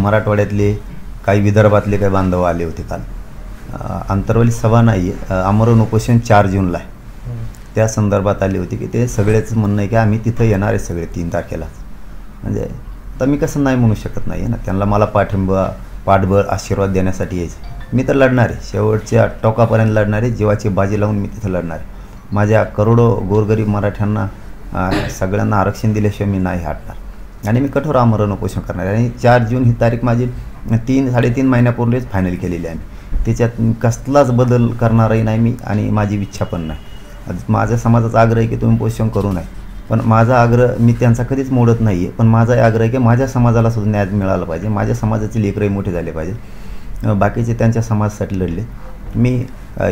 मराठवाड्यातले काही विदर्भातले काही बांधव आले होते काल. आंतरवली सभा नाही आहे, आमरण उपोषण 4 जूनला आहे. त्या संदर्भात आली होती की ते सगळेच म्हणणं आहे की आम्ही तिथं येणार आहे सगळे 3 तारखेला. म्हणजे आता मी कसं नाही म्हणू शकत नाही ना, त्यांना मला पाठिंबा पाठबळ आशीर्वाद देण्यासाठी यायचं. मी तर लढणार आहे, शेवटच्या टोकापर्यंत लढणार आहे, जीवाची बाजी लावून मी तिथं लढणार आहे. माझ्या करोडो गोरगरीब मराठ्यांना सगळ्यांना आरक्षण दिल्याशिवाय मी नाही हटणार आणि मी कठोर आमरण उपोषण करणार आहे. आणि 4 जून ही तारीख माझी 3-3.5 महिन्यापूर्वीच फायनल केलेली आहे. त्याच्यात कसलाच बदल करणारही नाही मी आणि माझी इच्छा पण नाही. माझ्या समाजाचा आग्रह आहे की तुम्ही उपोषण करू नये, पण माझा आग्रह मी त्यांचा कधीच मोडत नाही आहे. पण माझा आग्रह आहे की माझ्या समाजाला सुद्धा न्याय मिळाला पाहिजे, माझ्या समाजाचे लेकरही मोठे झाले पाहिजे. बाकीचे त्यांच्या समाजासाठी लढले. मी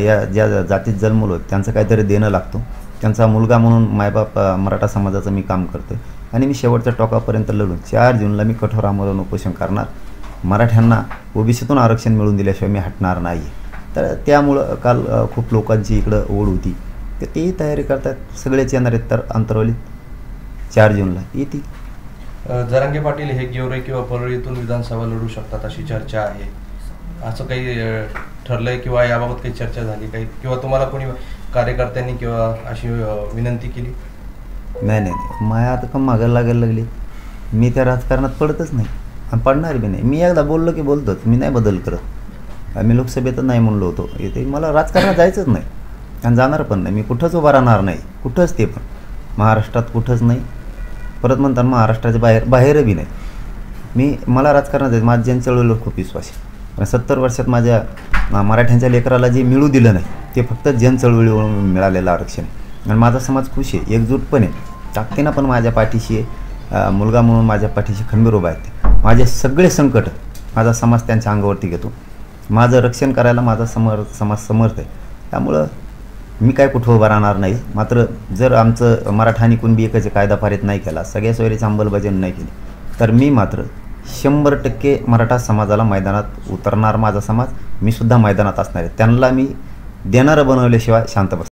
या ज्या जातीत जन्मलो त्यांचं काहीतरी देणं लागतो. त्यांचा मुलगा म्हणून मायबाप मराठा समाजाचं मी काम करतो आणि मी शेवटच्या टोकापर्यंत लढून 4 जूनला मी कठोर आमरण उपोषण करणार. मराठ्यांना ओबीसीतून आरक्षण मिळवून दिल्याशिवाय मी हटणार नाही. तर त्यामुळं काल खूप लोकांची इकडं ओढ होती, तर तेही तयारी करतात. सगळेच येणार आहेत तर अंतरवलीत 4 जूनला येतील. जरांगे पाटील हे गेवराई किंवा परळीतून विधानसभा लढू शकतात अशी चर्चा आहे. असं काही ठरलंय किंवा याबाबत काही चर्चा झाली काही, किंवा तुम्हाला कोणी कार्यकर्त्यांनी किंवा अशी विनंती केली? नाही, माया आता का मागायला लागायला लागली. मी त्या राजकारणात पडतच नाही आणि पडणार बी नाही. मी एकदा बोललो की बोलतोच, मी नाही बदल करत. मी लोकसभेतच नाही म्हणलो होतो, इथे मला राजकारणात जायचंच नाही आणि जाणार पण नाही. मी कुठंच उभा राहणार नाही, कुठंच. ते पण महाराष्ट्रात कुठंच नाही. परत म्हणतात महाराष्ट्राच्या बाहेर बी नाही. मला राजकारणात जायचं. माझ्या जनचळवळीवर खूप विश्वास आहे. 70 वर्षात माझ्या मराठ्यांच्या लेकराला जे मिळू दिलं नाही ते फक्त जनचळवळीवरून मिळालेलं आरक्षण आहे. आणि माझा समाज खुश आहे, एकजूटपणे ताकदीनं पण माझ्या पाठीशी आहे. मुलगा म्हणून माझ्या पाठीशी खंबीर उभा आहे. माझे सगळे संकट माझा समाज त्यांच्या अंगावरती घेतो. माझं रक्षण करायला माझा समाज समर्थ आहे. त्यामुळं मी काय कुठं उभा राहणार नाही. मात्र जर आमचं मराठा आणि कुणबी एकाचे कायदा पारित नाही केला, सगळ्या सोयरीची अंमलबजावणी नाही केली, तर मी मात्र 100% मराठा समाजाला मैदानात उतरणार. माझा समाज मी सुद्धा मैदानात असणार आहे. त्यांना मी देणारं बनवल्याशिवाय शांत बसणार.